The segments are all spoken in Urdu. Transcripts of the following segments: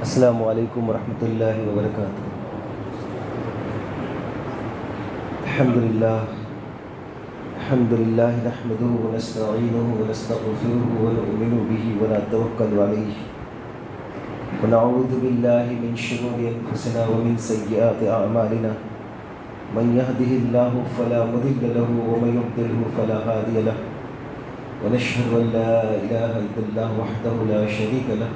السلام علیکم ورحمۃ اللہ وبرکاتہ۔ الحمد للہ نحمده ونستعینه ونستغفره ونؤمن به ونتوکل علیہ ونعوذ باللہ من شرور انفسنا ومن سیئات اعمالنا من يهده الله فلا مضل له ومن يضلل فلا هادي له ونشهد ان لا اله الا الله وحده لا شريك له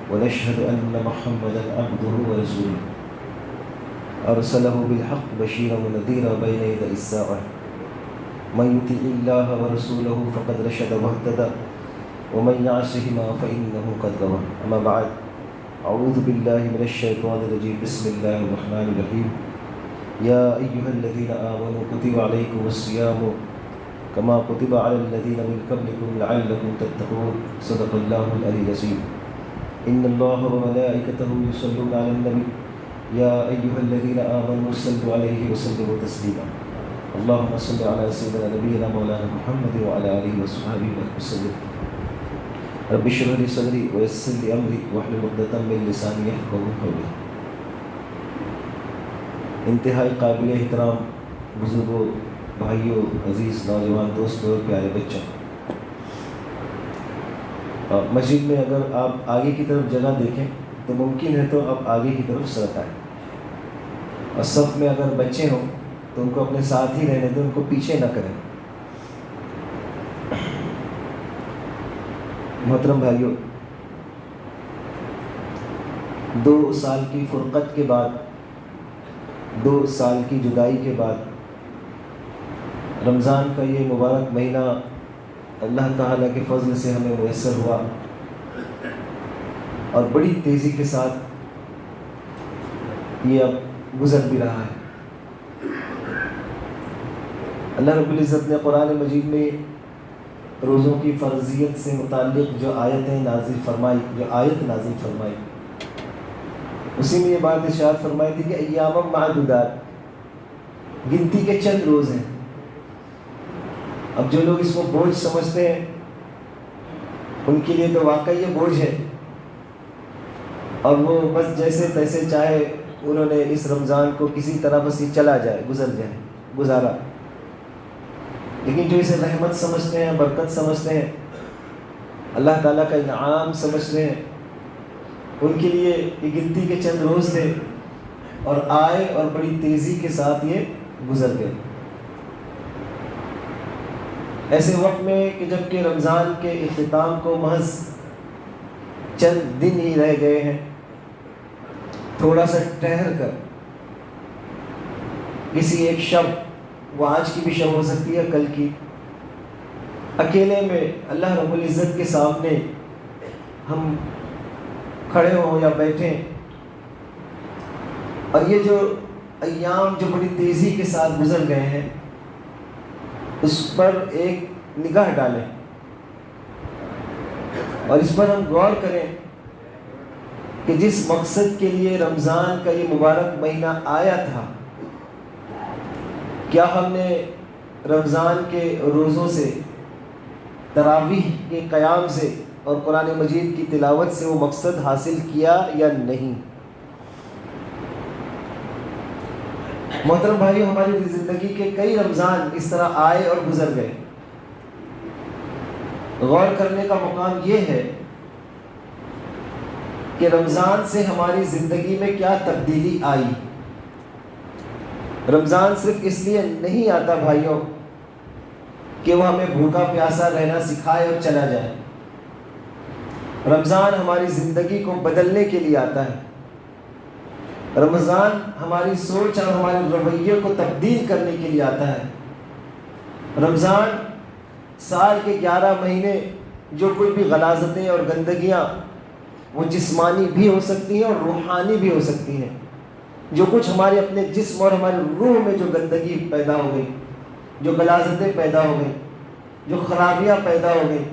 ونشهد أن محمدا عبده ورسوله أرسله بالحق بشيرا ونذيرا بين يدي الساعة من يطع الله ورسوله فقد رشد واهتدى ومن يعصهما فإنه قد غوى أما بعد أعوذ بالله من الشيطان الرجيم بسم الله الرحمن الرحيم يا أيها الذين آمنوا كتب عليكم الصيام كما كتب على الذين من قبلكم لعلكم تتقون صدق الله العلي العظيم إن الله وملائكته يصلون على النبي يا أيها الذين آمنوا صلوا عليه وسلموا تسليما اللهم صل على سيدنا نبينا مولانا محمد وعلى آله وصحبه وسلم رب اشرح لي صدري ويسر لي أمري واحلل عقدة من لساني يفقهوا قولي۔ انتہائی قابل احترام بزرگوں، بھائیوں، عزیز نوجوان دوستوں اور پیارے بچوں، مسجد میں اگر آپ آگے کی طرف جگہ دیکھیں تو ممکن ہے تو آپ آگے کی طرف سرک آئیں، اور صف میں اگر بچے ہوں تو ان کو اپنے ساتھ ہی رہنے دیں، ان کو پیچھے نہ کریں۔ محترم بھائیوں، 2 سال کی فرقت کے بعد، 2 سال کی جدائی کے بعد رمضان کا یہ مبارک مہینہ اللہ تعالیٰ کے فضل سے ہمیں میسر ہوا، اور بڑی تیزی کے ساتھ یہ اب گزر بھی رہا ہے۔ اللہ رب العزت نے قرآن مجید میں روزوں کی فرضیت سے متعلق جو آیت نازل فرمائی، اسی میں یہ بات ارشاد فرمائی تھی کہ ایام معدودات، گنتی کے چند روز ہیں۔ اب جو لوگ اس کو بوجھ سمجھتے ہیں ان کے لیے تو واقعی یہ بوجھ ہے، اور وہ بس جیسے تیسے چاہے انہوں نے اس رمضان کو کسی طرح بس یہ چلا جائے، گزارا۔ لیکن جو اسے رحمت سمجھتے ہیں، برکت سمجھتے ہیں، اللہ تعالیٰ کا انعام سمجھتے ہیں، ان کے لیے یہ گنتی کے چند روز تھے، اور آئے اور بڑی تیزی کے ساتھ یہ گزر گئے۔ ایسے وقت میں کہ جب کہ رمضان کے اختتام کو محض چند دن ہی رہ گئے ہیں، تھوڑا سا ٹھہر کر کسی ایک شب، وہ آج کی بھی شب ہو سکتی ہے، کل کی، اکیلے میں اللہ رب العزت کے سامنے ہم کھڑے ہوں یا بیٹھیں، اور یہ جو ایام جو بڑی تیزی کے ساتھ گزر گئے ہیں اس پر ایک نگاہ ڈالیں، اور اس پر ہم غور کریں کہ جس مقصد کے لیے رمضان کا یہ مبارک مہینہ آیا تھا، کیا ہم نے رمضان کے روزوں سے، تراویح کے قیام سے اور قرآن مجید کی تلاوت سے وہ مقصد حاصل کیا یا نہیں؟ محترم بھائیو، ہماری زندگی کے کئی رمضان اس طرح آئے اور گزر گئے۔ غور کرنے کا مقام یہ ہے کہ رمضان سے ہماری زندگی میں کیا تبدیلی آئی۔ رمضان صرف اس لیے نہیں آتا بھائیوں کہ وہ ہمیں بھوکا پیاسا رہنا سکھائے اور چلا جائے۔ رمضان ہماری زندگی کو بدلنے کے لیے آتا ہے۔ رمضان ہماری سوچ اور ہمارے رویے کو تبدیل کرنے کے لیے آتا ہے۔ رمضان سال کے 11 مہینے جو کوئی بھی غلاظتیں اور گندگیاں، وہ جسمانی بھی ہو سکتی ہیں اور روحانی بھی ہو سکتی ہیں، جو کچھ ہمارے اپنے جسم اور ہمارے روح میں جو گندگی پیدا ہو گئی، جو غلاظتیں پیدا ہو گئی، جو خرابیاں پیدا ہو گئی،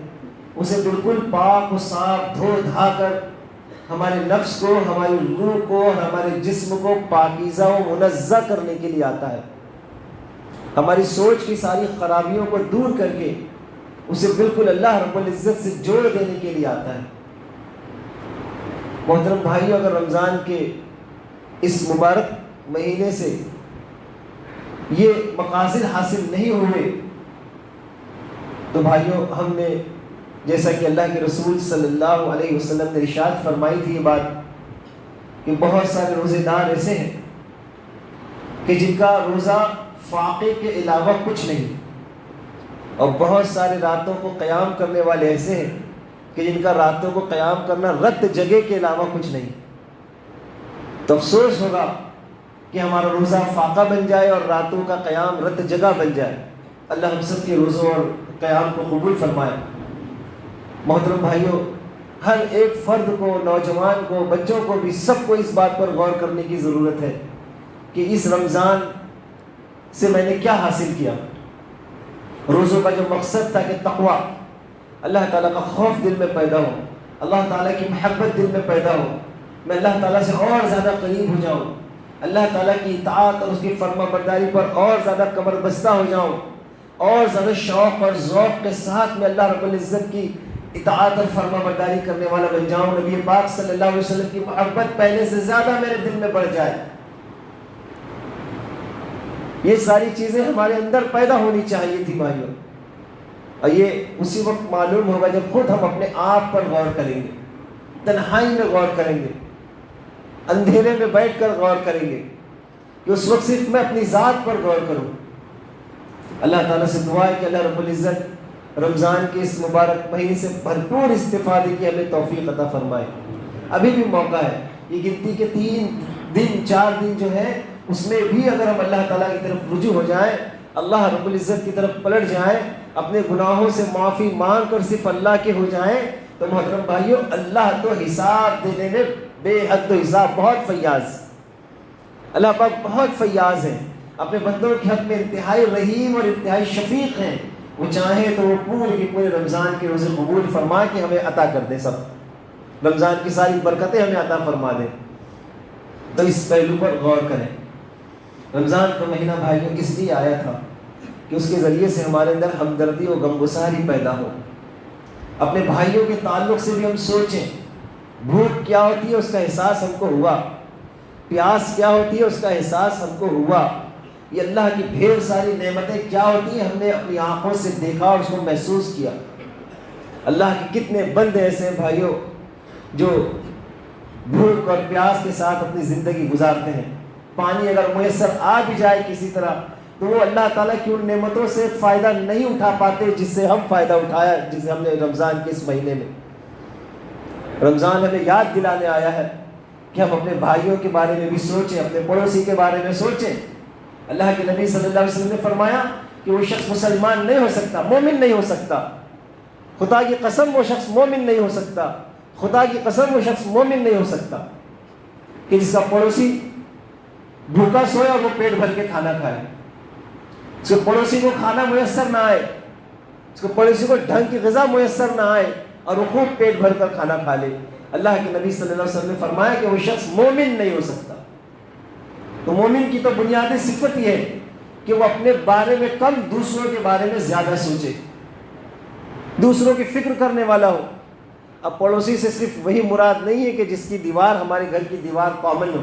اسے بالکل پاک و صاف دھو دھا کر ہمارے نفس کو، ہماری روح کو اور ہمارے جسم کو پاکیزہ و منزہ کرنے کے لیے آتا ہے۔ ہماری سوچ کی ساری خرابیوں کو دور کر کے اسے بالکل اللہ رب العزت سے جوڑ دینے کے لیے آتا ہے۔ محترم بھائیوں، اگر رمضان کے اس مبارک مہینے سے یہ مقاصد حاصل نہیں ہوئے تو بھائیوں، ہم نے جیسا کہ اللہ کے رسول صلی اللہ علیہ وسلم نے ارشاد فرمائی تھی یہ بات کہ بہت سارے روزے دار ایسے ہیں کہ جن کا روزہ فاقے کے علاوہ کچھ نہیں، اور بہت سارے راتوں کو قیام کرنے والے ایسے ہیں کہ جن کا راتوں کو قیام کرنا رت جگہ کے علاوہ کچھ نہیں۔ تو افسوس ہوگا کہ ہمارا روزہ فاقہ بن جائے اور راتوں کا قیام رت جگہ بن جائے۔ اللہ ہم سب کے روزوں اور قیام کو قبول فرمائے۔ محترم بھائیوں، ہر ایک فرد کو، نوجوان کو، بچوں کو بھی، سب کو اس بات پر غور کرنے کی ضرورت ہے کہ اس رمضان سے میں نے کیا حاصل کیا۔ روزوں کا جو مقصد تھا کہ تقویٰ، اللہ تعالیٰ کا خوف دل میں پیدا ہو، اللہ تعالیٰ کی محبت دل میں پیدا ہو، میں اللہ تعالیٰ سے اور زیادہ قریب ہو جاؤں، اللہ تعالیٰ کی اطاعت اور اس کی فرما برداری پر اور زیادہ کمر بستہ ہو جاؤں، اور زیادہ شوق اور ذوق کے ساتھ میں اللہ رب العزت کی اطاعت اور فرما برداری کرنے والا بن جاؤں، نبی پاک صلی اللہ علیہ وسلم کی محبت پہلے سے زیادہ میرے دل میں بڑھ جائے۔ یہ ساری چیزیں ہمارے اندر پیدا ہونی چاہیے تھی بھائیوں، اور یہ اسی وقت معلوم ہوگا جب خود ہم اپنے آپ پر غور کریں گے، تنہائی میں غور کریں گے، اندھیرے میں بیٹھ کر غور کریں گے کہ اس وقت صرف میں اپنی ذات پر غور کروں۔ اللہ تعالیٰ سے دعا ہے کہ اللہ رب العزت رمضان کے اس مبارک مہینے سے بھرپور استفادے کی ہمیں توفیق عطا فرمائے۔ ابھی بھی موقع ہے، یہ گنتی کے 3 دن 4 دن جو ہے اس میں بھی اگر ہم اللہ تعالیٰ کی طرف رجوع ہو جائیں، اللہ رب العزت کی طرف پلٹ جائیں، اپنے گناہوں سے معافی مانگ کر صرف اللہ کے ہو جائیں، تو محترم بھائیوں، اللہ تو حساب دینے میں بے حد و حساب بہت فیاض، اللہ پاک بہت فیاض ہے، اپنے بندوں کے حق میں انتہائی رحیم اور انتہائی شفیق ہیں۔ وہ چاہیں تو وہ پورے رمضان کے روزے قبول فرما کے ہمیں عطا کر دیں، سب رمضان کی ساری برکتیں ہمیں عطا فرما دیں۔ تو اس پہلو پر غور کریں۔ رمضان کا مہینہ بھائیوں اس لیے آیا تھا کہ اس کے ذریعے سے ہمارے اندر ہمدردی و غمگساری پیدا ہو، اپنے بھائیوں کے تعلق سے بھی ہم سوچیں، بھوک کیا ہوتی ہے اس کا احساس ہم کو ہوا، پیاس کیا ہوتی ہے اس کا احساس ہم کو ہوا، یہ اللہ کی ڈھیر ساری نعمتیں کیا ہوتی ہیں ہم نے اپنی آنکھوں سے دیکھا اور اس کو محسوس کیا۔ اللہ کے کتنے بندے ایسے ہیں بھائیوں جو بھوک اور پیاس کے ساتھ اپنی زندگی گزارتے ہیں۔ پانی اگر میسر آ بھی جائے کسی طرح تو وہ اللہ تعالیٰ کی ان نعمتوں سے فائدہ نہیں اٹھا پاتے جس سے ہم فائدہ اٹھایا، جسے ہم نے رمضان کے اس مہینے میں۔ رمضان ہمیں یاد دلانے آیا ہے کہ ہم اپنے بھائیوں کے بارے میں بھی سوچیں، اپنے پڑوسی کے بارے میں سوچیں۔ اللہ کے نبی صلی اللہ علیہ وسلم نے فرمایا کہ وہ شخص مسلمان نہیں ہو سکتا، مومن نہیں ہو سکتا، خدا کی قسم وہ شخص مومن نہیں ہو سکتا، خدا کی قسم وہ شخص مومن نہیں ہو سکتا کہ جس کا پڑوسی بھوکا سوئے اور وہ پیٹ بھر کے کھانا کھائے، اس کے پڑوسی کو کھانا میسر نہ آئے، اس کے پڑوسی کو ڈھنگ کی غذا میسر نہ آئے اور وہ خوب پیٹ بھر کر کھانا کھا لے۔ اللہ کے نبی صلی اللہ علیہ وسلم نے فرمایا کہ وہ شخص مومن نہیں ہو سکتا۔ تو مومن کی تو بنیادی صفت یہ ہے کہ وہ اپنے بارے میں کم، دوسروں کے بارے میں زیادہ سوچے، دوسروں کی فکر کرنے والا ہو۔ اب پڑوسی سے صرف وہی مراد نہیں ہے کہ جس کی دیوار ہمارے گھر کی دیوار کامن ہو،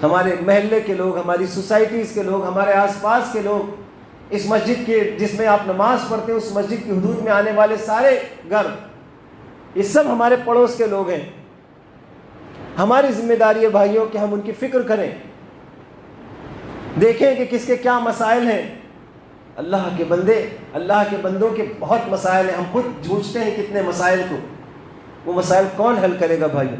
ہمارے محلے کے لوگ، ہماری سوسائٹیز کے لوگ، ہمارے آس پاس کے لوگ، اس مسجد کے جس میں آپ نماز پڑھتے ہیں اس مسجد کی حدود میں آنے والے سارے گھر، یہ سب ہمارے پڑوس کے لوگ ہیں۔ ہماری ذمہ داری ہے بھائیوں کہ ہم ان کی فکر کریں، دیکھیں کہ کس کے کیا مسائل ہیں۔ اللہ کے بندے، اللہ کے بندوں کے بہت مسائل ہیں، ہم خود جھوجتے ہیں کتنے مسائل کو، وہ مسائل کون حل کرے گا بھائیوں؟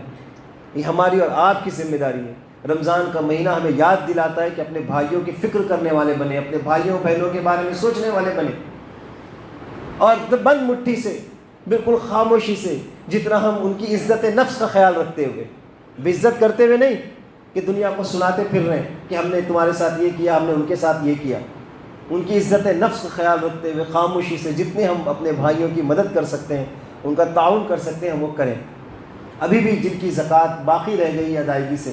یہ ہماری اور آپ کی ذمہ داری ہے۔ رمضان کا مہینہ ہمیں یاد دلاتا ہے کہ اپنے بھائیوں کی فکر کرنے والے بنے، اپنے بھائیوں بہنوں کے بارے میں سوچنے والے بنے، اور بند مٹھی سے، بالکل خاموشی سے، جتنا ہم ان کی عزت نفس کا خیال رکھتے ہوئے، بے عزت کرتے ہوئے نہیں کہ دنیا کو سناتے پھر رہے ہیں کہ ہم نے تمہارے ساتھ یہ کیا، ہم نے ان کے ساتھ یہ کیا، ان کی عزت نفس کا خیال رکھتے ہوئے خاموشی سے جتنے ہم اپنے بھائیوں کی مدد کر سکتے ہیں، ان کا تعاون کر سکتے ہیں، ہم وہ کریں۔ ابھی بھی جن کی زکوٰۃ باقی رہ گئی ہے ادائیگی سے،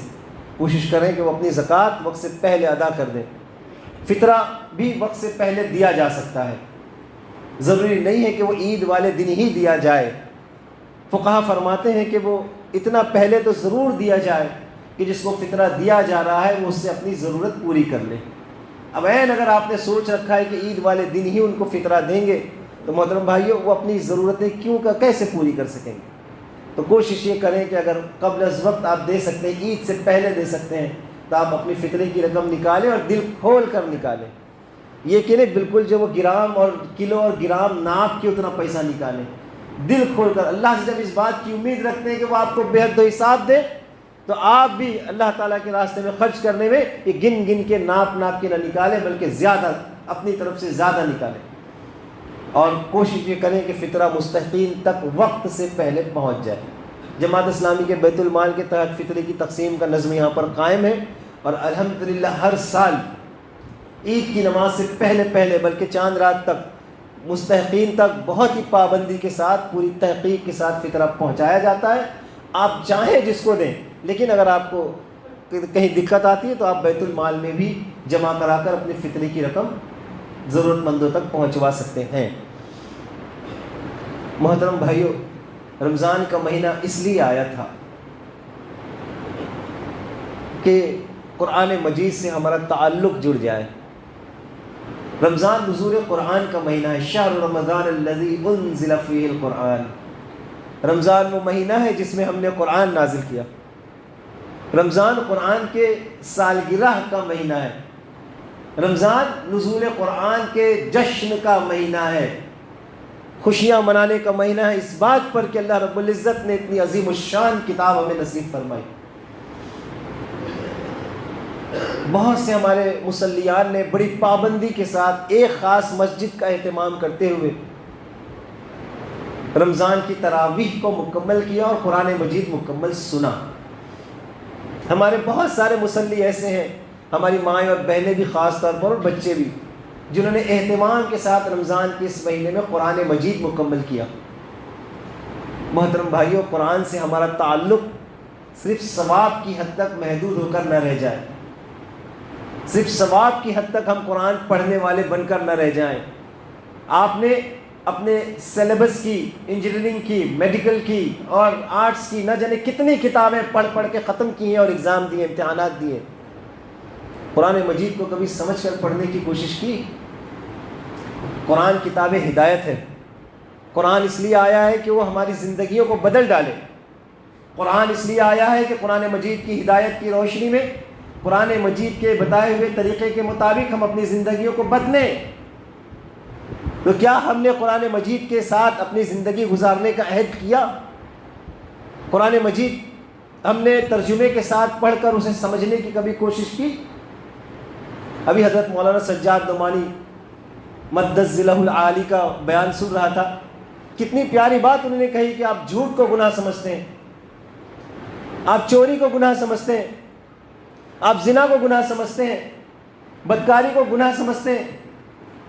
کوشش کریں کہ وہ اپنی زکوٰۃ وقت سے پہلے ادا کر دیں۔ فطرہ بھی وقت سے پہلے دیا جا سکتا ہے، ضروری نہیں ہے کہ وہ عید والے دن ہی دیا جائے۔ فقہا فرماتے ہیں کہ وہ اتنا پہلے تو ضرور دیا جائے کہ جس کو فطرہ دیا جا رہا ہے وہ اس سے اپنی ضرورت پوری کر لے۔ اب اگر آپ نے سوچ رکھا ہے کہ عید والے دن ہی ان کو فطرہ دیں گے تو محترم بھائیوں وہ اپنی ضرورتیں کیسے پوری کر سکیں گے؟ تو کوشش یہ کریں کہ اگر قبل از وقت آپ دے سکتے ہیں، عید سے پہلے دے سکتے ہیں، تو آپ اپنی فطرے کی رقم نکالیں اور دل کھول کر نکالیں۔ یہ کہ نہیں بالکل جو وہ گرام اور کلو اور گرام ناپ کے اتنا پیسہ نکالیں، دل کھول کر اللہ سے جب اس بات کی امید رکھتے ہیں کہ وہ آپ کو بے حد و حساب دے، تو آپ بھی اللہ تعالیٰ کے راستے میں خرچ کرنے میں یہ گن گن کے ناپ کے نہ نکالیں، بلکہ زیادہ اپنی طرف سے زیادہ نکالیں، اور کوشش یہ کریں کہ فطرہ مستحقین تک وقت سے پہلے پہنچ جائے۔ جماعت اسلامی کے بیت المال کے تحت فطرے کی تقسیم کا نظم یہاں پر قائم ہے، اور الحمدللہ ہر سال عید کی نماز سے پہلے بلکہ چاند رات تک مستحقین تک بہت ہی پابندی کے ساتھ، پوری تحقیق کے ساتھ فطرہ پہنچایا جاتا ہے۔ آپ چاہیں جس کو دیں، لیکن اگر آپ کو کہیں دقت آتی ہے تو آپ بیت المال میں بھی جمع کرا کر اپنے فطرے کی رقم ضرورت مندوں تک پہنچوا سکتے ہیں۔ محترم بھائیوں، رمضان کا مہینہ اس لیے آیا تھا کہ قرآن مجید سے ہمارا تعلق جڑ جائے۔ رمضان نزول قرآن کا مہینہ ہے، شہر رمضان الذی انزل فیہ القرآن۔ رمضان وہ مہینہ ہے جس میں ہم نے قرآن نازل کیا۔ رمضان قرآن کے سالگرہ کا مہینہ ہے۔ رمضان نزول قرآن کے جشن کا مہینہ ہے، خوشیاں منانے کا مہینہ ہے، اس بات پر کہ اللہ رب العزت نے اتنی عظیم الشان کتاب ہمیں نصیب فرمائی۔ بہت سے ہمارے مصلیان نے بڑی پابندی کے ساتھ ایک خاص مسجد کا اہتمام کرتے ہوئے رمضان کی تراویح کو مکمل کیا اور قرآن مجید مکمل سنا۔ ہمارے بہت سارے مصلی ایسے ہیں، ہماری مائیں اور بہنیں بھی خاص طور پر اور بچے بھی، جنہوں نے اہتمام کے ساتھ رمضان کے اس مہینے میں قرآن مجید مکمل کیا۔ محترم بھائیوں، قرآن سے ہمارا تعلق صرف ثواب کی حد تک محدود ہو کر نہ رہ جائے، صرف ثواب کی حد تک ہم قرآن پڑھنے والے بن کر نہ رہ جائیں۔ آپ نے اپنے سلیبس کی، انجینئرنگ کی، میڈیکل کی اور آرٹس کی نہ جانے کتنی کتابیں پڑھ کے ختم کی ہیں اور ایگزام دیے، امتحانات دیے۔ قرآن مجید کو کبھی سمجھ کر پڑھنے کی کوشش کی؟ قرآن کتاب ہدایت ہے۔ قرآن اس لیے آیا ہے کہ وہ ہماری زندگیوں کو بدل ڈالے۔ قرآن اس لیے آیا ہے کہ قرآن مجید کی ہدایت کی روشنی میں، قرآن مجید کے بتائے ہوئے طریقے کے مطابق ہم اپنی زندگیوں کو بدلیں۔ تو کیا ہم نے قرآن مجید کے ساتھ اپنی زندگی گزارنے کا عہد کیا؟ قرآن مجید ہم نے ترجمے کے ساتھ پڑھ کر اسے سمجھنے کی کبھی کوشش کی؟ ابھی حضرت مولانا سجاد نعمانی مدد ذلہ العالی کا بیان سن رہا تھا، کتنی پیاری بات انہوں نے کہی کہ آپ جھوٹ کو گناہ سمجھتے ہیں، آپ چوری کو گناہ سمجھتے ہیں، آپ زنا کو گناہ سمجھتے ہیں، بدکاری کو گناہ سمجھتے ہیں،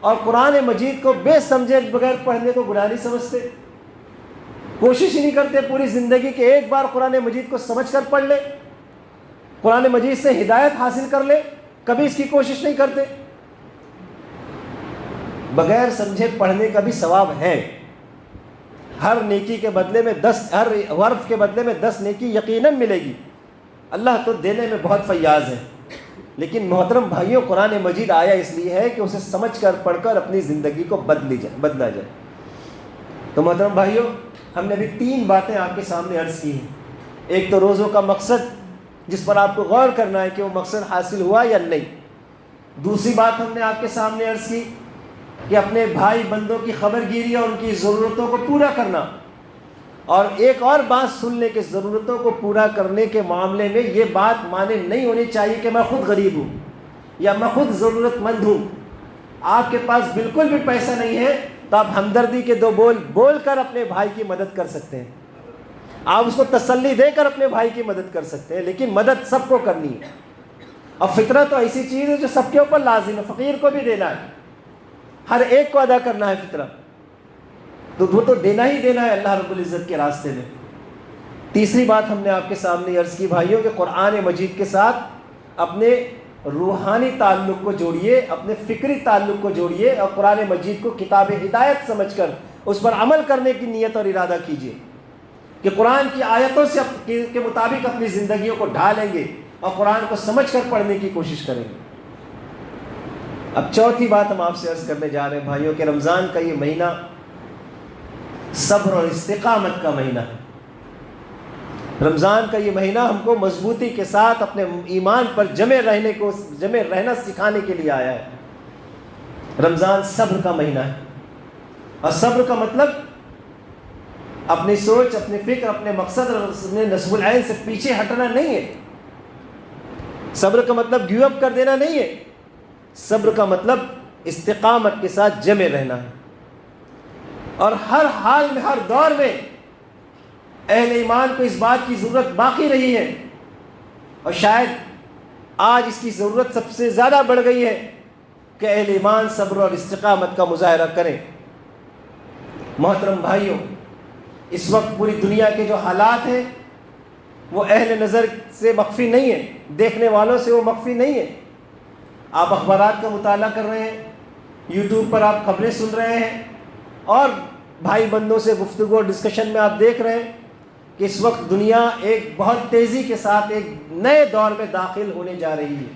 اور قرآن مجید کو بے سمجھے بغیر پڑھنے کو گناہ نہیں سمجھتے۔ کوشش ہی نہیں کرتے پوری زندگی کہ ایک بار قرآن مجید کو سمجھ کر پڑھ لے، قرآن مجید سے ہدایت حاصل کر لے، کبھی اس کی کوشش نہیں کرتے۔ بغیر سمجھے پڑھنے کا بھی ثواب ہے، ہر نیکی کے بدلے میں 10، ہر حرف کے بدلے میں 10 نیکی یقیناً ملے گی۔ اللہ تو دینے میں بہت فیاض ہے۔ لیکن محترم بھائیوں، قرآن مجید آیا اس لیے ہے کہ اسے سمجھ کر پڑھ کر اپنی زندگی کو بدلا جائے۔ تو محترم بھائیوں، ہم نے ابھی 3 باتیں آپ کے سامنے عرض کی ہیں۔ ایک تو روزوں کا مقصد، جس پر آپ کو غور کرنا ہے کہ وہ مقصد حاصل ہوا یا نہیں۔ دوسری بات ہم نے آپ کے سامنے عرض کی کہ اپنے بھائی بندوں کی خبر گیری اور ان کی ضرورتوں کو پورا کرنا، اور ایک اور بات سن لیں کہ ضرورتوں کو پورا کرنے کے معاملے میں یہ بات مانے نہیں ہونی چاہیے کہ میں خود غریب ہوں یا میں خود ضرورت مند ہوں۔ آپ کے پاس بالکل بھی پیسہ نہیں ہے تو آپ ہمدردی کے 2 بول بول کر اپنے بھائی کی مدد کر سکتے ہیں، آپ اس کو تسلی دے کر اپنے بھائی کی مدد کر سکتے ہیں، لیکن مدد سب کو کرنی ہے۔ اور فطرہ تو ایسی چیز ہے جو سب کے اوپر لازم ہے، فقیر کو بھی دینا ہے، ہر ایک کو ادا کرنا ہے فطرہ، تو وہ تو دینا ہی دینا ہے اللہ رب العزت کے راستے میں۔ تیسری بات ہم نے آپ کے سامنے عرض کی بھائیوں کہ قرآن مجید کے ساتھ اپنے روحانی تعلق کو جوڑیے، اپنے فکری تعلق کو جوڑیے، اور قرآن مجید کو کتاب ہدایت سمجھ کر اس پر عمل کرنے کی نیت اور ارادہ کیجیے۔ کہ قرآن کی آیتوں سے کے مطابق اپنی زندگیوں کو ڈھالیں گے اور قرآن کو سمجھ کر پڑھنے کی کوشش کریں گے۔ اب چوتھی بات ہم آپ سے عرض کرنے جا رہے ہیں بھائیوں کہ رمضان کا یہ مہینہ صبر اور استقامت کا مہینہ ہے۔ رمضان کا یہ مہینہ ہم کو مضبوطی کے ساتھ اپنے ایمان پر جمے رہنا سکھانے کے لیے آیا ہے۔ رمضان صبر کا مہینہ ہے، اور صبر کا مطلب اپنی سوچ، اپنی فکر، اپنے مقصد اور اپنے نصب العین سے پیچھے ہٹنا نہیں ہے۔ صبر کا مطلب گیو اپ کر دینا نہیں ہے۔ صبر کا مطلب استقامت کے ساتھ جمے رہنا ہے، اور ہر حال میں، ہر دور میں اہل ایمان کو اس بات کی ضرورت باقی رہی ہے، اور شاید آج اس کی ضرورت سب سے زیادہ بڑھ گئی ہے کہ اہل ایمان صبر اور استقامت کا مظاہرہ کریں۔ محترم بھائیوں، اس وقت پوری دنیا کے جو حالات ہیں وہ اہل نظر سے مخفی نہیں ہیں، دیکھنے والوں سے وہ مخفی نہیں ہے۔ آپ اخبارات کا مطالعہ کر رہے ہیں، یوٹیوب پر آپ خبریں سن رہے ہیں، اور بھائی بندوں سے گفتگو اور ڈسکشن میں آپ دیکھ رہے ہیں کہ اس وقت دنیا ایک بہت تیزی کے ساتھ ایک نئے دور میں داخل ہونے جا رہی ہے۔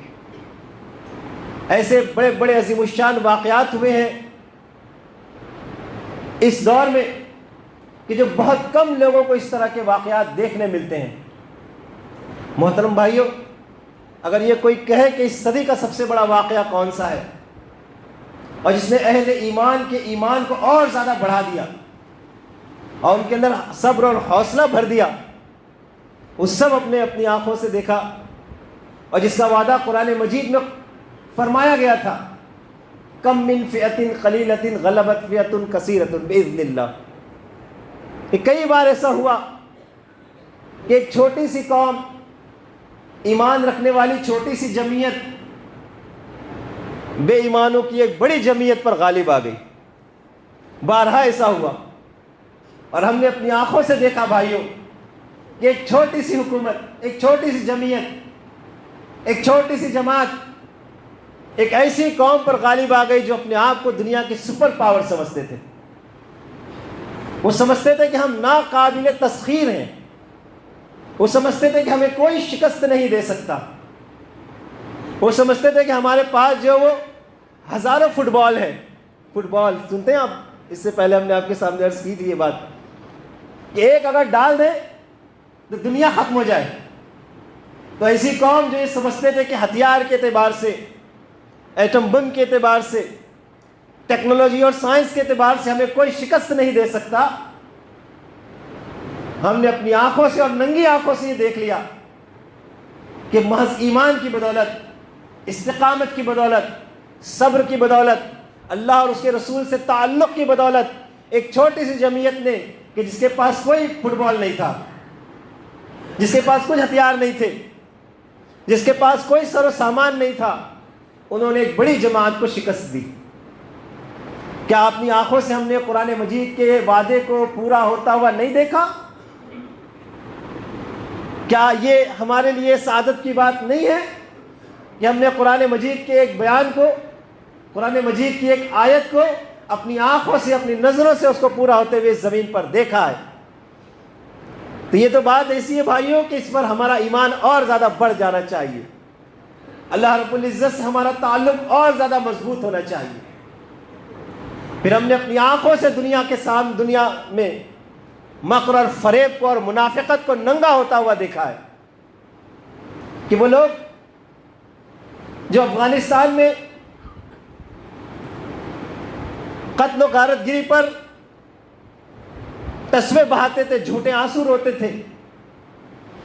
ایسے بڑے بڑے عظیم الشان واقعات ہوئے ہیں اس دور میں کہ جو بہت کم لوگوں کو اس طرح کے واقعات دیکھنے ملتے ہیں۔ محترم بھائیوں، اگر یہ کوئی کہے کہ اس صدی کا سب سے بڑا واقعہ کون سا ہے اور جس نے اہل ایمان کے ایمان کو اور زیادہ بڑھا دیا اور ان کے اندر صبر اور حوصلہ بھر دیا، وہ سب اپنی آنکھوں سے دیکھا، اور جس کا وعدہ قرآن مجید میں فرمایا گیا تھا، کم من فئۃ قلیلۃ غلبت فئۃ کثیرۃ باذن اللہ، کہ کئی بار ایسا ہوا کہ ایک چھوٹی سی قوم، ایمان رکھنے والی چھوٹی سی جمعیت بے ایمانوں کی ایک بڑی جمعیت پر غالب آ گئی۔ بارہا ایسا ہوا، اور ہم نے اپنی آنکھوں سے دیکھا بھائیوں کہ ایک چھوٹی سی حکومت، ایک چھوٹی سی جمعیت، ایک چھوٹی سی جماعت ایک ایسی قوم پر غالب آ گئی جو اپنے آپ کو دنیا کی سپر پاور سمجھتے تھے۔ وہ سمجھتے تھے کہ ہم ناقابل تسخیر ہیں، وہ سمجھتے تھے کہ ہمیں کوئی شکست نہیں دے سکتا، وہ سمجھتے تھے کہ ہمارے پاس جو وہ ہزاروں فٹ بال ہے۔ فٹ بال سنتے ہیں آپ؟ اس سے پہلے ہم نے آپ کے سامنے عرض کی تھی یہ بات کہ ایک اگر ڈال دیں تو دنیا ختم ہو جائے۔ تو ایسی قوم جو یہ سمجھتے تھے کہ ہتھیار کے اعتبار سے، ایٹم بم کے اعتبار سے، ٹیکنالوجی اور سائنس کے اعتبار سے ہمیں کوئی شکست نہیں دے سکتا، ہم نے اپنی آنکھوں سے اور ننگی آنکھوں سے یہ دیکھ لیا کہ محض ایمان کی بدولت، استقامت کی بدولت، صبر کی بدولت، اللہ اور اس کے رسول سے تعلق کی بدولت، ایک چھوٹی سی جمعیت نے کہ جس کے پاس کوئی فٹ بال نہیں تھا، جس کے پاس کچھ ہتھیار نہیں تھے، جس کے پاس کوئی سر و سامان نہیں تھا، انہوں نے ایک بڑی جماعت کو شکست دی۔ کیا اپنی آنکھوں سے ہم نے قرآن مجید کے وعدے کو پورا ہوتا ہوا نہیں دیکھا؟ کیا یہ ہمارے لیے سعادت کی بات نہیں ہے کہ ہم نے قرآن مجید کے ایک بیان کو، قرآن مجید کی ایک آیت کو اپنی آنکھوں سے، اپنی نظروں سے اس کو پورا ہوتے ہوئے زمین پر دیکھا ہے؟ تو یہ تو بات ایسی ہے بھائیوں کہ اس پر ہمارا ایمان اور زیادہ بڑھ جانا چاہیے، اللہ رب العزت سے ہمارا تعلق اور زیادہ مضبوط ہونا چاہیے۔ پھر ہم نے اپنی آنکھوں سے دنیا میں مکر اور فریب کو اور منافقت کو ننگا ہوتا ہوا دیکھا ہے کہ وہ لوگ جو افغانستان میں قتل و غارت گری پر تسبے بہاتے تھے، جھوٹے آنسو روتے تھے،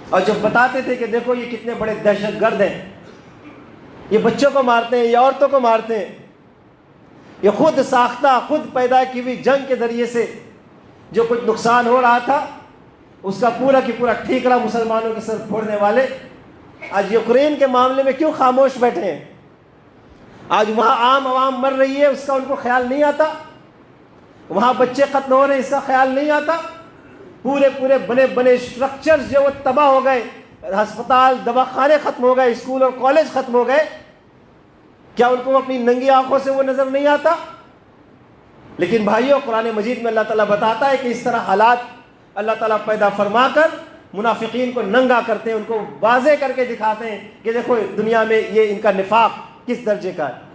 اور جب بتاتے تھے کہ دیکھو یہ کتنے بڑے دہشت گرد ہیں، یہ بچوں کو مارتے ہیں، یہ عورتوں کو مارتے ہیں، یہ خود ساختہ، خود پیدا کی ہوئی جنگ کے ذریعے سے جو کچھ نقصان ہو رہا تھا اس کا پورا کی پورا ٹھیکرا مسلمانوں کے سر پھوڑنے والے آج یوکرین کے معاملے میں کیوں خاموش بیٹھے ہیں؟ آج وہاں عام عوام مر رہی ہے، اس کا ان کو خیال نہیں آتا؟ وہاں بچے قتل ہو رہے ہیں، اس کا خیال نہیں آتا؟ پورے بنے بنے اسٹرکچرز جو وہ تباہ ہو گئے، ہسپتال، دواخانے ختم ہو گئے، اسکول اور کالج ختم ہو گئے، کیا ان کو اپنی ننگی آنکھوں سے وہ نظر نہیں آتا؟ لیکن بھائیوں، قرآن مجید میں اللہ تعالیٰ بتاتا ہے کہ اس طرح حالات اللہ تعالیٰ پیدا فرما کر منافقین کو ننگا کرتے ہیں، ان کو واضح کر کے دکھاتے ہیں کہ دیکھو دنیا میں یہ ان کا نفاق کس درجے کا ہے۔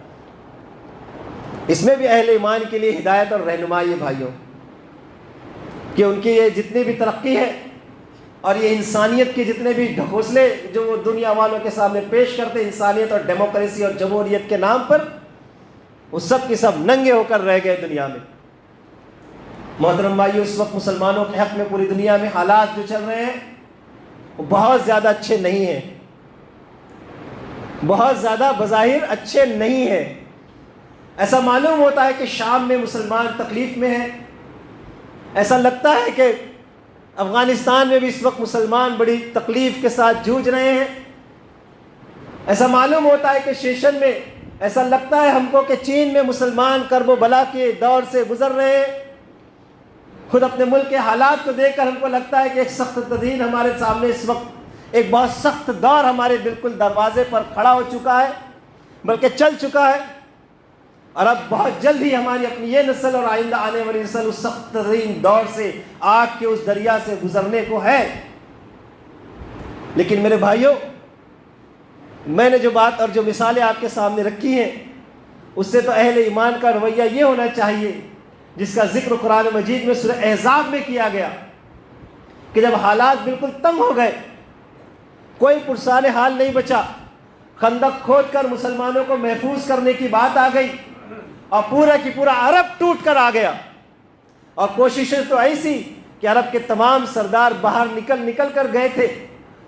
اس میں بھی اہل ایمان کے لیے ہدایت اور رہنمائی ہے بھائیوں، کہ ان کی یہ جتنی بھی ترقی ہے اور یہ انسانیت کے جتنے بھی ڈھکوسلے جو وہ دنیا والوں کے سامنے پیش کرتے ہیں انسانیت اور ڈیموکریسی اور جمہوریت کے نام پر، وہ سب کے سب ننگے ہو کر رہ گئے دنیا میں۔ محترم بھائیو، اس وقت مسلمانوں کے حق میں پوری دنیا میں حالات جو چل رہے ہیں وہ بہت زیادہ اچھے نہیں ہیں، بہت زیادہ بظاہر اچھے نہیں ہیں۔ ایسا معلوم ہوتا ہے کہ شام میں مسلمان تکلیف میں ہیں، ایسا لگتا ہے کہ افغانستان میں بھی اس وقت مسلمان بڑی تکلیف کے ساتھ جوجھ رہے ہیں، ایسا معلوم ہوتا ہے کہ شیشن میں، ایسا لگتا ہے ہم کو کہ چین میں مسلمان کرب و بلا کے دور سے گزر رہے ہیں۔ خود اپنے ملک کے حالات کو دیکھ کر ہم کو لگتا ہے کہ ایک سخت تدین ہمارے سامنے اس وقت، ایک بہت سخت دور ہمارے بالکل دروازے پر کھڑا ہو چکا ہے، بلکہ چل چکا ہے، اور اب بہت جلد ہی ہماری اپنی یہ نسل اور آئندہ آنے والی نسل اس سخت ترین دور سے، آگ کے اس دریا سے گزرنے کو ہے۔ لیکن میرے بھائیوں، میں نے جو بات اور جو مثالیں آپ کے سامنے رکھی ہیں، اس سے تو اہل ایمان کا رویہ یہ ہونا چاہیے جس کا ذکر قرآن مجید میں سورہ احزاب میں کیا گیا، کہ جب حالات بالکل تنگ ہو گئے، کوئی پرسان حال نہیں بچا، خندق کھود کر مسلمانوں کو محفوظ کرنے کی بات آ گئی، اور پورا کی پورا عرب ٹوٹ کر آ گیا، اور کوششیں تو ایسی کہ عرب کے تمام سردار باہر نکل کر گئے تھے،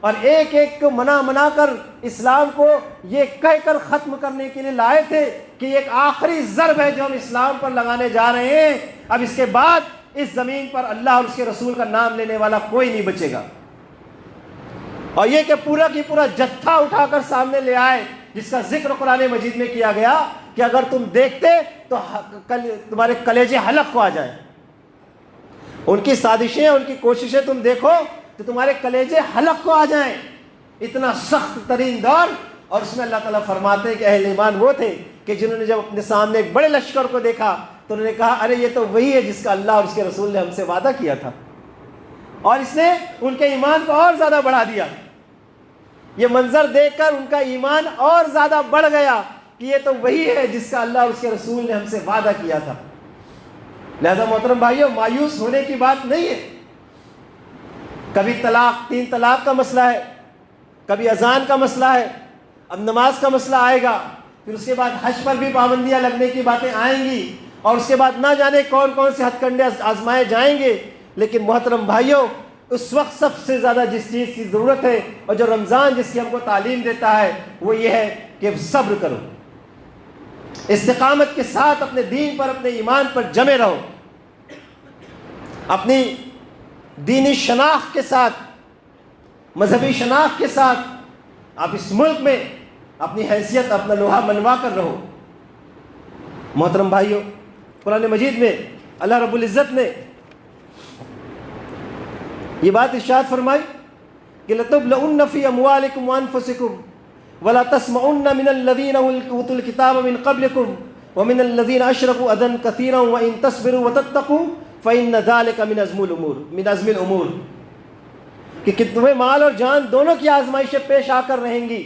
اور ایک ایک کو منا کر اسلام کو یہ کہہ کر ختم کرنے کے لیے لائے تھے کہ ایک آخری ضرب ہے جو ہم اسلام پر لگانے جا رہے ہیں، اب اس کے بعد اس زمین پر اللہ اور اس کے رسول کا نام لینے والا کوئی نہیں بچے گا۔ اور یہ کہ پورا کی پورا جتھا اٹھا کر سامنے لے آئے، جس کا ذکر قرآن مجید میں کیا گیا کہ اگر تم دیکھتے تو تمہارے کلیجے حلق کو آ جائیں۔ ان کی سازشیں، ان کی کوششیں تم دیکھو تو تمہارے کلیجے حلق کو آ جائیں۔ اتنا سخت ترین دور، اور اس میں اللہ تعالیٰ فرماتے ہیں کہ اہل ایمان وہ تھے کہ جنہوں نے جب اپنے سامنے ایک بڑے لشکر کو دیکھا تو انہوں نے کہا ارے یہ تو وہی ہے جس کا اللہ اور اس کے رسول نے ہم سے وعدہ کیا تھا، اور اس نے ان کے ایمان کو اور زیادہ بڑھا دیا۔ یہ منظر دیکھ کر ان کا ایمان اور زیادہ بڑھ گیا کہ یہ تو وہی ہے جس کا اللہ اور اس کے رسول نے ہم سے وعدہ کیا تھا۔ لہذا محترم بھائیوں، مایوس ہونے کی بات نہیں ہے۔ کبھی طلاق، 3 طلاق کا مسئلہ ہے، کبھی اذان کا مسئلہ ہے، اب نماز کا مسئلہ آئے گا، پھر اس کے بعد حج پر بھی پابندیاں لگنے کی باتیں آئیں گی، اور اس کے بعد نہ جانے کون کون سے ہتھ کنڈے آزمائے جائیں گے۔ لیکن محترم بھائیوں، اس وقت سب سے زیادہ جس چیز کی ضرورت ہے اور جو رمضان جس کی ہم کو تعلیم دیتا ہے وہ یہ ہے کہ صبر کرو، استقامت کے ساتھ اپنے دین پر، اپنے ایمان پر جمے رہو، اپنی دینی شناخت کے ساتھ، مذہبی شناخت کے ساتھ آپ اس ملک میں اپنی حیثیت، اپنا لوہا منوا کر رہو۔ محترم بھائیوں، قرآن مجید میں اللہ رب العزت نے یہ بات ارشاد فرمائی کہ لَتُبْلَؤُنَّ فِي أَمْوَالِكُمْ وَأَنفُسِكُمْ وَلَا تَسْمَعُنَّ مِنَ الَّذِينَ أُوتُوا الْكِتَابَ مِنْ قَبْلِكُمْ وَمِنَ الَّذِينَ أَشْرَكُوا أَذًى كَثِيرًا وَإِن تَصْبِرُوا وَتَتَّقُوا فَإِنَّ ذَلِكَ مِنْ عَزْمِ الْأُمُورِ، کہ تمہیں مال اور جان دونوں کی آزمائشیں پیش آ کر رہیں گی۔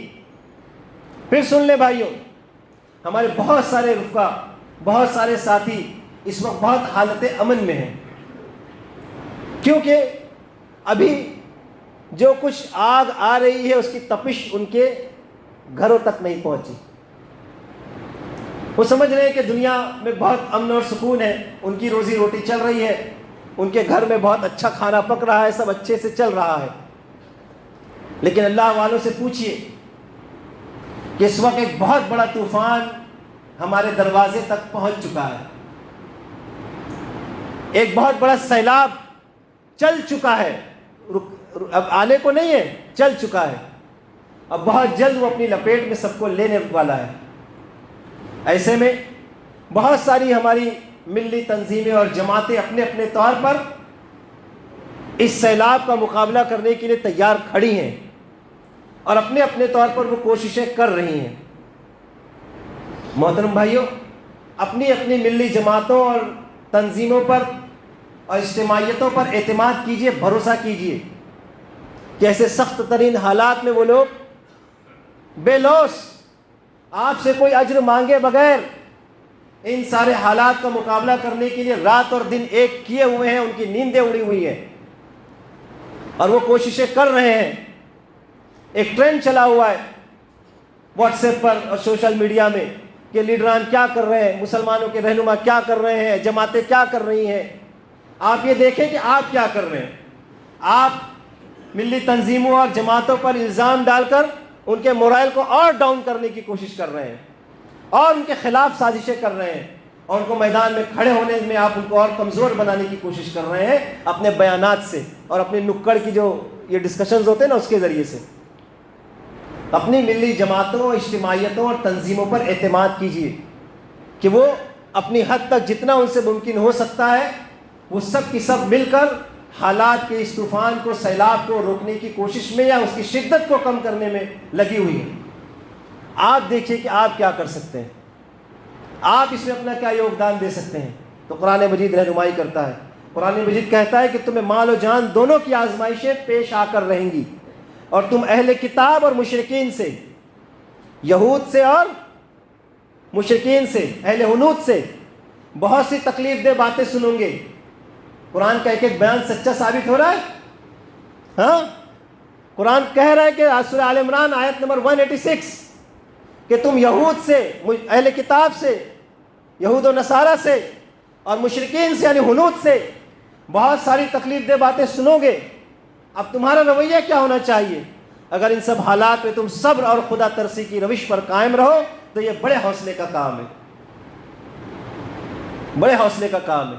پھر سن لیں بھائیوں، ہمارے بہت سارے رفقا، بہت سارے ساتھی اس وقت بہت حالت امن میں ہیں، کیونکہ ابھی جو کچھ آگ آ رہی ہے اس کی تپش ان کے گھروں تک نہیں پہنچی۔ وہ سمجھ رہے ہیں کہ دنیا میں بہت امن اور سکون ہے، ان کی روزی روٹی چل رہی ہے، ان کے گھر میں بہت اچھا کھانا پک رہا ہے، سب اچھے سے چل رہا ہے۔ لیکن اللہ والوں سے پوچھئے کہ اس وقت ایک بہت بڑا طوفان ہمارے دروازے تک پہنچ چکا ہے، ایک بہت بڑا سیلاب چل چکا ہے، اب آنے کو نہیں ہے، چل چکا ہے، اب بہت جلد وہ اپنی لپیٹ میں سب کو لینے والا ہے۔ ایسے میں بہت ساری ہماری ملی تنظیمیں اور جماعتیں اپنے اپنے طور پر اس سیلاب کا مقابلہ کرنے کے لیے تیار کھڑی ہیں، اور اپنے اپنے طور پر وہ کوششیں کر رہی ہیں۔ محترم بھائیوں، اپنی اپنی ملی جماعتوں اور تنظیموں پر اور اجتماعیتوں پر اعتماد کیجئے، بھروسہ کیجئے کہ ایسے سخت ترین حالات میں وہ لوگ بے لوث آپ سے کوئی اجر مانگے بغیر ان سارے حالات کا مقابلہ کرنے کے لیے رات اور دن ایک کیے ہوئے ہیں، ان کی نیندیں اڑی ہوئی ہیں اور وہ کوششیں کر رہے ہیں۔ ایک ٹرینڈ چلا ہوا ہے واٹس ایپ پر اور سوشل میڈیا میں کہ لیڈران کیا کر رہے ہیں، مسلمانوں کے رہنما کیا کر رہے ہیں، جماعتیں کیا کر رہی ہیں۔ آپ یہ دیکھیں کہ آپ کیا کر رہے ہیں۔ آپ ملی تنظیموں اور جماعتوں پر الزام ڈال کر ان کے مورائل کو اور ڈاؤن کرنے کی کوشش کر رہے ہیں اور ان کے خلاف سازشیں کر رہے ہیں، اور ان کو میدان میں کھڑے ہونے میں آپ ان کو اور کمزور بنانے کی کوشش کر رہے ہیں اپنے بیانات سے اور اپنی نکڑ کی جو یہ ڈسکشنز ہوتے ہیں نا اس کے ذریعے سے۔ اپنی ملی جماعتوں، اجتماعیتوں اور تنظیموں پر اعتماد کیجیے کہ وہ اپنی حد تک جتنا ان سے ممکن ہو سکتا ہے وہ سب کی سب مل کر حالات کے اس طوفان کو، سیلاب کو روکنے کی کوشش میں یا اس کی شدت کو کم کرنے میں لگی ہوئی ہے۔ آپ دیکھیے کہ آپ کیا کر سکتے ہیں، آپ اس میں اپنا کیا یوگدان دے سکتے ہیں۔ تو قرآن مجید رہنمائی کرتا ہے۔ قرآن مجید کہتا ہے کہ تمہیں مال و جان دونوں کی آزمائشیں پیش آ کر رہیں گی، اور تم اہل کتاب اور مشرکین سے، یہود سے اور مشرکین سے، اہل حنوت سے بہت سی تکلیف دہ باتیں سنو گے۔ قرآن کا ایک ایک بیان سچا ثابت ہو رہا ہے۔ ہاں، قرآن کہہ رہا ہے کہ سورہ آل عمران آیت نمبر 186 کہ تم یہود سے، اہل کتاب سے، یہود و نصارہ سے اور مشرکین سے یعنی حنوت سے بہت ساری تکلیف دہ باتیں سنو گے۔ اب تمہارا رویہ کیا ہونا چاہیے؟ اگر ان سب حالات میں تم صبر اور خدا ترسی کی روش پر قائم رہو تو یہ بڑے حوصلے کا کام ہے، بڑے حوصلے کا کام ہے۔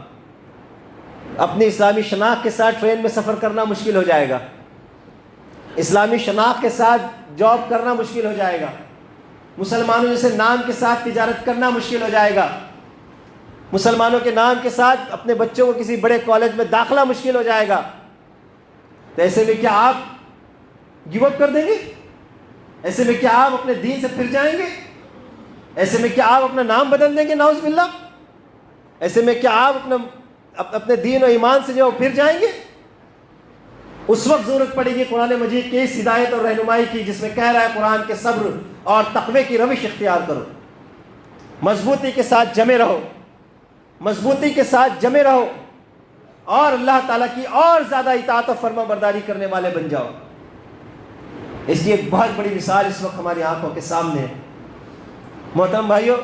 اپنی اسلامی شناخت کے ساتھ ٹرین میں سفر کرنا مشکل ہو جائے گا، اسلامی شناخت کے ساتھ جاب کرنا مشکل ہو جائے گا، مسلمانوں جیسے نام کے ساتھ تجارت کرنا مشکل ہو جائے گا، مسلمانوں کے نام کے ساتھ اپنے بچوں کو کسی بڑے کالج میں داخلہ مشکل ہو جائے گا۔ تو ایسے میں کیا آپ گیو اپ کر دیں گے؟ ایسے میں کیا آپ اپنے دین سے پھر جائیں گے؟ ایسے میں کیا آپ اپنا نام بدل دیں گے نعوذ باللہ؟ ایسے میں کیا آپ اپنے دین و ایمان سے جو پھر جائیں گے؟ اس وقت ضرورت پڑے گی قرآن مجید کی اس ہدایت اور رہنمائی کی جس میں کہہ رہا ہے قرآن کے صبر اور تقوی کی روش اختیار کرو، مضبوطی کے ساتھ جمے رہو، مضبوطی کے ساتھ جمے رہو اور اللہ تعالیٰ کی اور زیادہ اطاعت و فرما برداری کرنے والے بن جاؤ۔ اس کی ایک بہت بڑی مثال اس وقت ہماری آنکھوں کے سامنے ہے۔ محترم بھائیوں،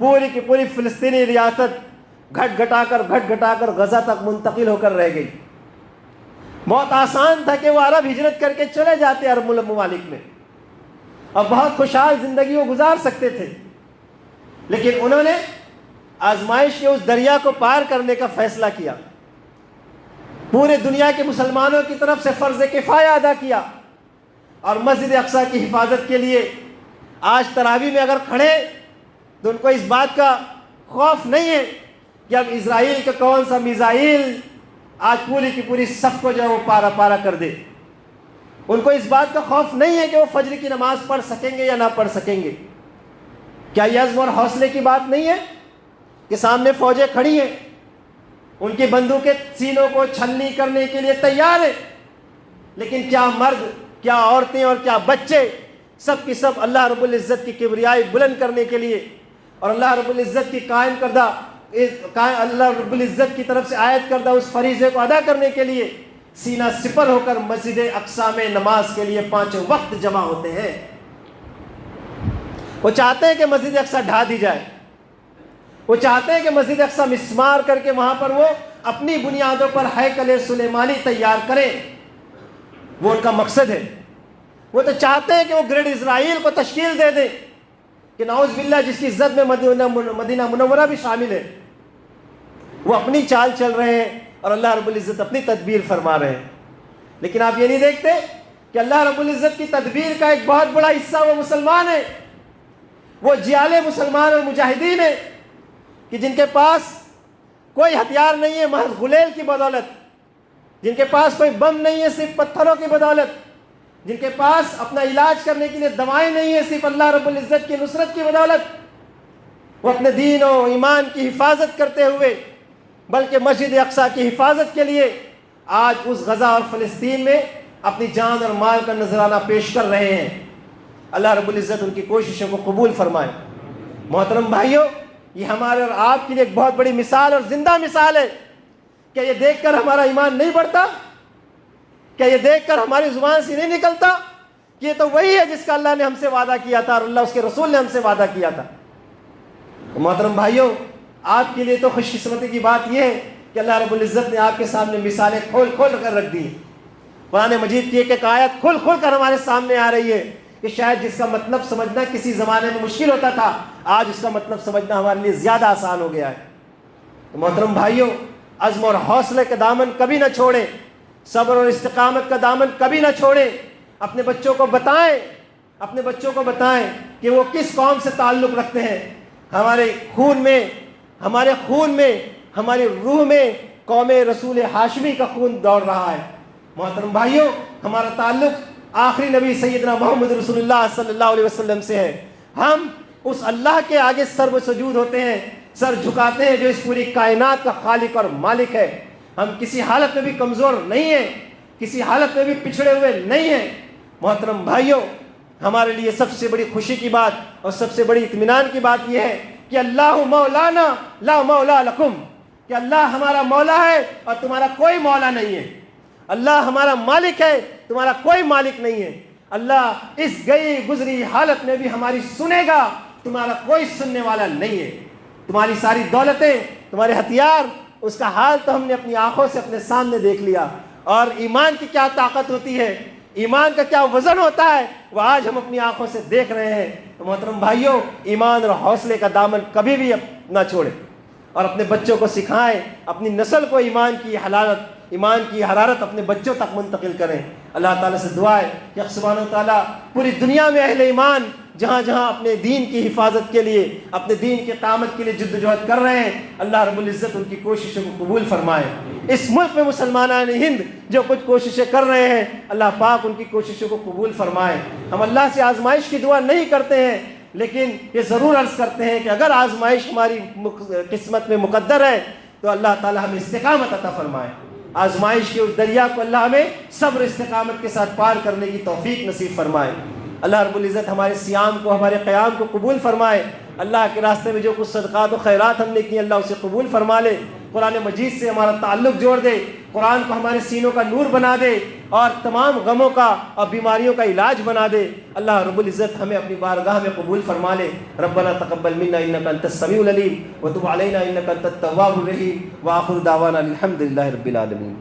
پوری کی پوری فلسطینی ریاست گھٹ گھٹا کر غزہ تک منتقل ہو کر رہ گئی۔ بہت آسان تھا کہ وہ عرب ہجرت کر کے چلے جاتے عرب ممالک میں اور بہت خوشحال زندگی وہ گزار سکتے تھے، لیکن انہوں نے آزمائش کے اس دریا کو پار کرنے کا فیصلہ کیا، پورے دنیا کے مسلمانوں کی طرف سے فرض کفایہ ادا کیا، اور مسجد اقصیٰ کی حفاظت کے لیے آج تراویح میں اگر کھڑے تو ان کو اس بات کا خوف نہیں ہے کہ اب اسرائیل کا کون سا میزائل آج پوری کی پوری صف کو جو ہے وہ پارا پارا کر دے۔ ان کو اس بات کا خوف نہیں ہے کہ وہ فجر کی نماز پڑھ سکیں گے یا نہ پڑھ سکیں گے۔ کیا یہ عزم اور حوصلے کی بات نہیں ہے کہ سامنے فوجیں کھڑی ہیں، ان کی بندوقیں سینوں کو چھلنی کرنے کے لیے تیار ہیں، لیکن کیا مرد، کیا عورتیں اور کیا بچے سب کی سب اللہ رب العزت کی کبریائی بلند کرنے کے لیے اور اللہ رب العزت کی اللہ رب العزت کی طرف سے عائد کردہ اس فریضے کو ادا کرنے کے لیے سینہ سپر ہو کر مسجد اقصیٰ میں نماز کے لیے 5 وقت جمع ہوتے ہیں۔ وہ چاہتے ہیں کہ مسجد اقصیٰ ڈھا دی جائے، وہ چاہتے ہیں کہ مسجد اقصیٰ مسمار کر کے وہاں پر وہ اپنی بنیادوں پر ہیکل سلیمانی تیار کریں، وہ ان کا مقصد ہے۔ وہ تو چاہتے ہیں کہ وہ گریڈ اسرائیل کو تشکیل دے دیں کہ نعوذ باللہ جس کی عزت میں مدینہ منورہ بھی شامل ہے۔ وہ اپنی چال چل رہے ہیں اور اللہ رب العزت اپنی تدبیر فرما رہے ہیں، لیکن آپ یہ نہیں دیکھتے کہ اللہ رب العزت کی تدبیر کا ایک بہت بڑا حصہ وہ مسلمان ہیں، وہ جیال مسلمان اور مجاہدین ہیں کہ جن کے پاس کوئی ہتھیار نہیں ہے محض غلیل کی بدولت، جن کے پاس کوئی بم نہیں ہے صرف پتھروں کی بدولت، جن کے پاس اپنا علاج کرنے کے لیے دوائیں نہیں ہے صرف اللہ رب العزت کی نصرت کی بدولت، وہ اپنے دین و ایمان کی حفاظت کرتے ہوئے بلکہ مسجد اقصیٰ کی حفاظت کے لیے آج اس غزہ اور فلسطین میں اپنی جان اور مال کا نذرانہ پیش کر رہے ہیں۔ اللہ رب العزت ان کی کوششوں کو قبول فرمائے۔ محترم بھائیوں، یہ ہمارے اور آپ کے لیے ایک بہت بڑی مثال اور زندہ مثال ہے۔ کیا یہ دیکھ کر ہمارا ایمان نہیں بڑھتا؟ کیا یہ دیکھ کر ہماری زبان سے نہیں نکلتا کہ یہ تو وہی ہے جس کا اللہ نے ہم سے وعدہ کیا تھا اور اللہ اس کے رسول نے ہم سے وعدہ کیا تھا؟ محترم بھائیوں، آپ کے لیے تو خوش قسمتی کی بات یہ ہے کہ اللہ رب العزت نے آپ کے سامنے مثالیں کھول کھول کر رکھ دی ہیں۔ قرآن مجید کی ایک ایک آیت کھول کھول کر ہمارے سامنے آ رہی ہے کہ شاید جس کا مطلب سمجھنا کسی زمانے میں مشکل ہوتا تھا، آج اس کا مطلب سمجھنا ہمارے لیے زیادہ آسان ہو گیا ہے۔ تو محترم بھائیوں، عزم اور حوصلے کا دامن کبھی نہ چھوڑیں، صبر اور استقامت کا دامن کبھی نہ چھوڑیں۔ اپنے بچوں کو بتائیں کہ وہ کس قوم سے تعلق رکھتے ہیں۔ ہمارے خون میں ہماری روح میں قوم رسول ہاشمی کا خون دوڑ رہا ہے۔ محترم بھائیوں، ہمارا تعلق آخری نبی سیدنا محمد رسول اللہ صلی اللہ علیہ وسلم سے ہے۔ ہم اس اللہ کے آگے سر و سجود ہوتے ہیں، سر جھکاتے ہیں جو اس پوری کائنات کا خالق اور مالک ہے۔ ہم کسی حالت میں بھی کمزور نہیں ہیں، کسی حالت میں بھی پچھڑے ہوئے نہیں ہیں۔ محترم بھائیوں، ہمارے لیے سب سے بڑی خوشی کی بات اور سب سے بڑی اطمینان کی بات یہ ہے کہ اللہ مولانا لا مولا لکم، کہ اللہ ہمارا مولا ہے اور تمہارا کوئی مولا نہیں ہے۔ اللہ ہمارا مالک ہے، تمہارا کوئی مالک نہیں ہے۔ اللہ اس گئی گزری حالت میں بھی ہماری سنے گا، تمہارا کوئی سننے والا نہیں ہے۔ تمہاری ساری دولتیں، تمہارے ہتھیار، اس کا حال تو ہم نے اپنی آنکھوں سے اپنے سامنے دیکھ لیا، اور ایمان کی کیا طاقت ہوتی ہے، ایمان کا کیا وزن ہوتا ہے، وہ آج ہم اپنی آنکھوں سے دیکھ رہے ہیں۔ تو محترم بھائیوں، ایمان اور حوصلے کا دامن کبھی بھی نہ چھوڑیں، اور اپنے بچوں کو سکھائیں، اپنی نسل کو ایمان کی حرارت اپنے بچوں تک منتقل کریں۔ اللہ تعالیٰ سے دعا ہے کہ سبحانہ تعالیٰ پوری دنیا میں اہل ایمان جہاں جہاں اپنے دین کی حفاظت کے لیے، اپنے دین کی قیامت کے لیے جد و جہد کر رہے ہیں، اللہ رب العزت ان کی کوششوں کو قبول فرمائے۔ اس ملک میں مسلمانان ہند جو کچھ کوششیں کر رہے ہیں، اللہ پاک ان کی کوششوں کو قبول فرمائے۔ ہم اللہ سے آزمائش کی دعا نہیں کرتے ہیں، لیکن یہ ضرور عرض کرتے ہیں کہ اگر آزمائش ہماری قسمت میں مقدر ہے تو اللہ تعالیٰ ہمیں استقامت عطا فرمائے۔ آزمائش کے اس دریا کو اللہ ہمیں صبر استقامت کے ساتھ پار کرنے کی توفیق نصیب فرمائے۔ اللہ رب العزت ہمارے صیام کو، ہمارے قیام کو قبول فرمائے۔ اللہ کے راستے میں جو کچھ صدقات و خیرات ہم نے کی، اللہ اسے قبول فرما لے۔ قرآن مجید سے ہمارا تعلق جوڑ دے، قرآن کو ہمارے سینوں کا نور بنا دے، اور تمام غموں کا اور بیماریوں کا علاج بنا دے۔ اللہ رب العزت ہمیں اپنی بارگاہ میں قبول فرما لے۔ ربنا تقبل منا انک انت السمیع العلیم وتب علینا انک انت التواب الرحیم وآخر دعوانا الحمد للہ رب العالمین۔